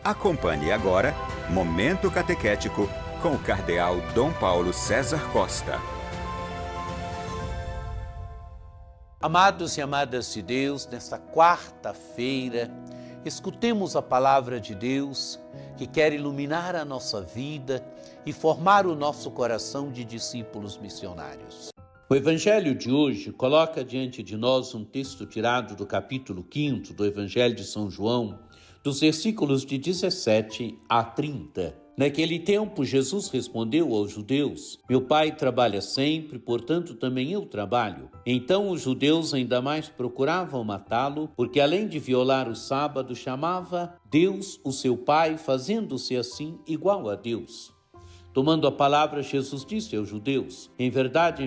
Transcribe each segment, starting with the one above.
Acompanhe agora Momento Catequético com o Cardeal Dom Paulo César Costa. Amados e amadas de Deus, nesta quarta-feira, escutemos a palavra de Deus que quer iluminar a nossa vida e formar o nosso coração de discípulos missionários. O Evangelho de hoje coloca diante de nós um texto tirado do capítulo 5 do Evangelho de São João, dos versículos de 17 a 30. Naquele tempo, Jesus respondeu aos judeus: Meu Pai trabalha sempre, portanto também eu trabalho. Então os judeus ainda mais procuravam matá-lo, porque além de violar o sábado, chamava Deus o seu Pai, fazendo-se assim igual a Deus. Tomando a palavra, Jesus disse aos judeus: em verdade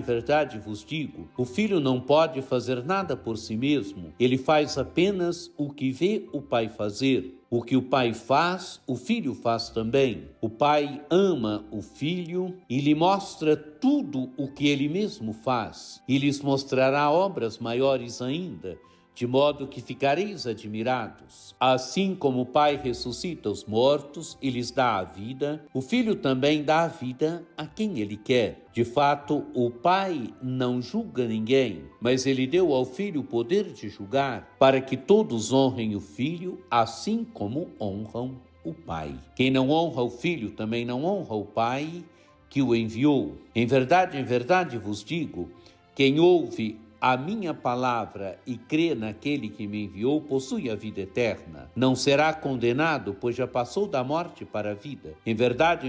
vos digo, o Filho não pode fazer nada por si mesmo. Ele faz apenas o que vê o Pai fazer. O que o Pai faz, o Filho faz também. O Pai ama o Filho e lhe mostra tudo o que ele mesmo faz. E lhes mostrará obras maiores ainda, de modo que ficareis admirados. Assim como o Pai ressuscita os mortos e lhes dá a vida, o Filho também dá a vida a quem ele quer. De fato, o Pai não julga ninguém, mas ele deu ao Filho o poder de julgar, para que todos honrem o Filho, assim como honram o Pai. Quem não honra o Filho também não honra o Pai que o enviou. Em verdade vos digo, quem ouve a minha palavra e crê naquele que me enviou possui a vida eterna. Não será condenado, pois já passou da morte para a vida. Em verdade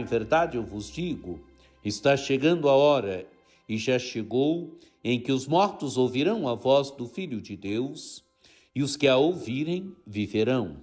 eu vos digo, está chegando a hora, e já chegou, em que os mortos ouvirão a voz do Filho de Deus, e os que a ouvirem viverão.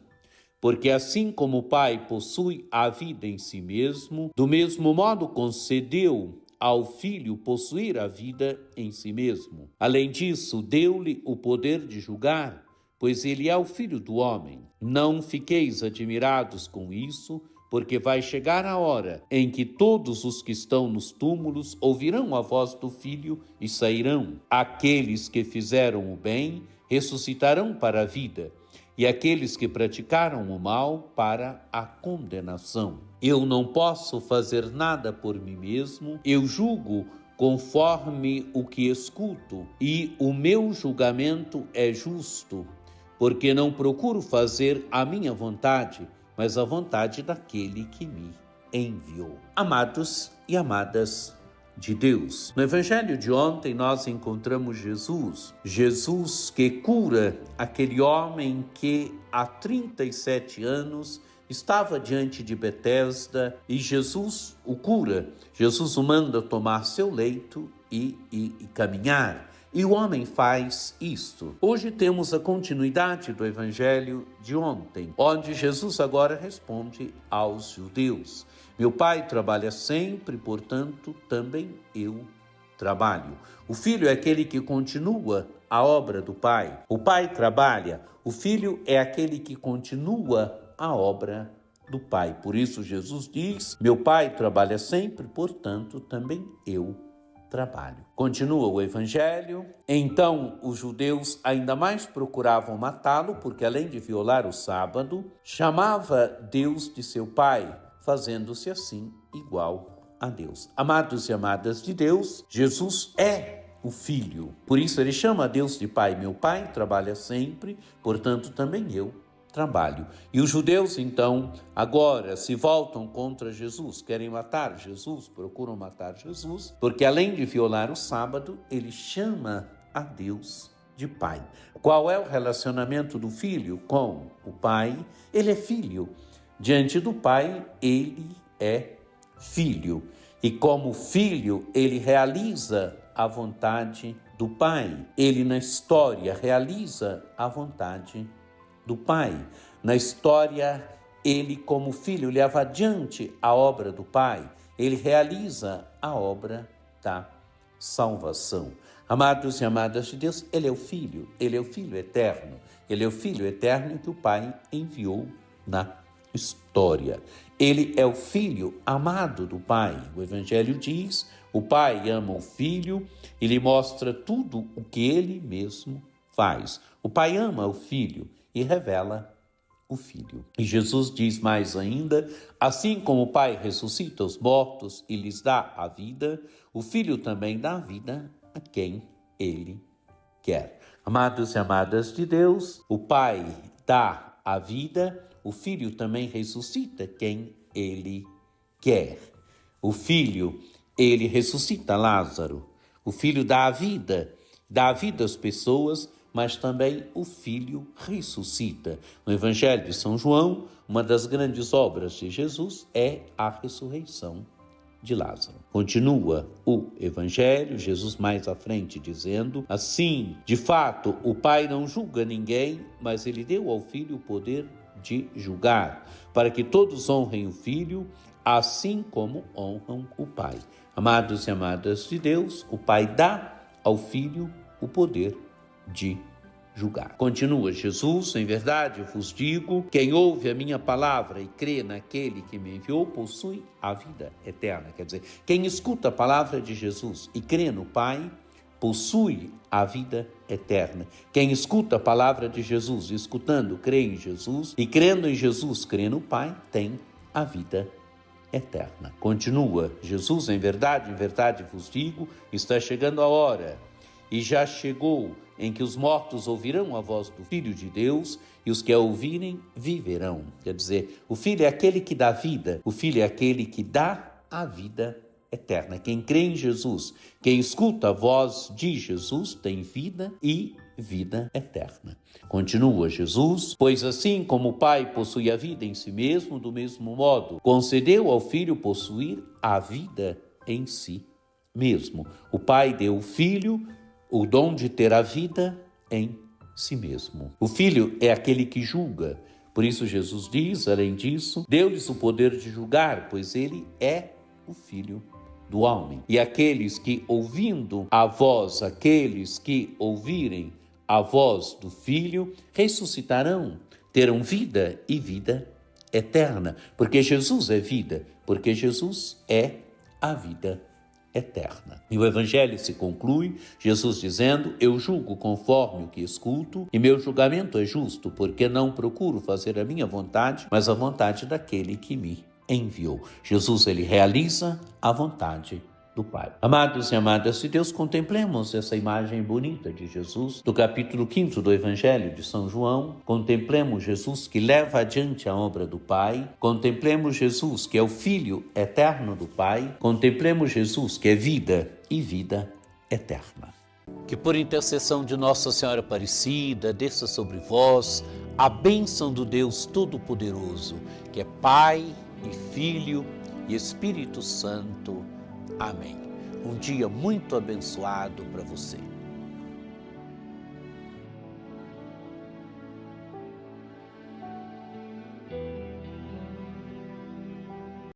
Porque assim como o Pai possui a vida em si mesmo, do mesmo modo concedeu ao Filho possuir a vida em si mesmo. Além disso, deu-lhe o poder de julgar, pois ele é o Filho do homem. Não fiqueis admirados com isso, porque vai chegar a hora em que todos os que estão nos túmulos ouvirão a voz do Filho e sairão. Aqueles que fizeram o bem ressuscitarão para a vida, e aqueles que praticaram o mal para a condenação. Eu não posso fazer nada por mim mesmo, eu julgo conforme o que escuto, e o meu julgamento é justo, porque não procuro fazer a minha vontade, mas a vontade daquele que me enviou. Amados e amadas de Deus. No Evangelho de ontem nós encontramos Jesus que cura aquele homem que há 37 anos estava diante de Betesda e Jesus o cura. Jesus o manda tomar seu leito e caminhar. E o homem faz isto. Hoje temos a continuidade do Evangelho de ontem, onde Jesus agora responde aos judeus: Meu Pai trabalha sempre, portanto, também eu trabalho. O Filho é aquele que continua a obra do Pai. O Pai trabalha, o Filho é aquele que continua a obra do Pai. Por isso Jesus diz: Meu Pai trabalha sempre, portanto, também eu trabalho. Continua o Evangelho. Então os judeus ainda mais procuravam matá-lo, porque além de violar o sábado, chamava Deus de seu Pai, fazendo-se assim igual a Deus. Amados e amadas de Deus, Jesus é o Filho. Por isso ele chama Deus de Pai. Meu Pai trabalha sempre, portanto também eu trabalho. E os judeus, então, agora se voltam contra Jesus, querem matar Jesus, procuram matar Jesus, porque além de violar o sábado, ele chama a Deus de Pai. Qual é o relacionamento do Filho com o Pai? Ele é filho. Diante do Pai, ele é filho. E como filho, ele realiza a vontade do Pai. Ele, na história, realiza a vontade do Pai. Na história, ele, como filho, leva adiante a obra do Pai. Ele realiza a obra da salvação. Amados e amadas de Deus, ele é o Filho eterno. Ele é o Filho eterno que o Pai enviou na história. Ele é o Filho amado do Pai. O Evangelho diz: o Pai ama o Filho e lhe mostra tudo o que ele mesmo faz. O Pai ama o Filho e revela o Filho. E Jesus diz mais ainda: assim como o Pai ressuscita os mortos e lhes dá a vida, o Filho também dá a vida a quem ele quer. Amados e amadas de Deus, o Pai dá a vida, o Filho também ressuscita quem ele quer. O Filho, ele ressuscita Lázaro. O Filho dá a vida às pessoas, mas também o Filho ressuscita. No Evangelho de São João, uma das grandes obras de Jesus é a ressurreição de Lázaro. Continua o Evangelho, Jesus mais à frente dizendo: assim, de fato, o Pai não julga ninguém, mas ele deu ao Filho o poder de julgar, para que todos honrem o Filho, assim como honram o Pai. Amados e amadas de Deus, o Pai dá ao Filho o poder de julgar. Continua Jesus: em verdade eu vos digo, quem ouve a minha palavra e crê naquele que me enviou, possui a vida eterna. Quer dizer, quem escuta a palavra de Jesus e crê no Pai, possui a vida eterna. Quem escuta a palavra de Jesus, escutando, crê em Jesus, e crendo em Jesus, crê no Pai, tem a vida eterna. Continua Jesus: em verdade vos digo, está chegando a hora, e já chegou, em que os mortos ouvirão a voz do Filho de Deus, e os que a ouvirem viverão. Quer dizer, o Filho é aquele que dá vida, o Filho é aquele que dá a vida eterna. Quem crê em Jesus, quem escuta a voz de Jesus, tem vida e vida eterna. Continua Jesus: pois assim como o Pai possui a vida em si mesmo, do mesmo modo, concedeu ao Filho possuir a vida em si mesmo. O Pai deu ao Filho o dom de ter a vida em si mesmo. O Filho é aquele que julga. Por isso Jesus diz, além disso, deu-lhes o poder de julgar, pois ele é o Filho do homem. E aqueles que ouvirem a voz do Filho, ressuscitarão, terão vida e vida eterna. Porque Jesus é vida, porque Jesus é a vida eterna. E o Evangelho se conclui, Jesus dizendo: eu julgo conforme o que escuto, e meu julgamento é justo, porque não procuro fazer a minha vontade, mas a vontade daquele que me enviou. Jesus, ele realiza a vontade do Pai. Amados e amadas de Deus, contemplemos essa imagem bonita de Jesus, do capítulo 5 do Evangelho de São João. Contemplemos Jesus que leva adiante a obra do Pai. Contemplemos Jesus que é o Filho eterno do Pai. Contemplemos Jesus que é vida e vida eterna. Que por intercessão de Nossa Senhora Aparecida, desça sobre vós a bênção do Deus Todo-Poderoso, que é Pai e Filho e Espírito Santo. Amém. Um dia muito abençoado para você.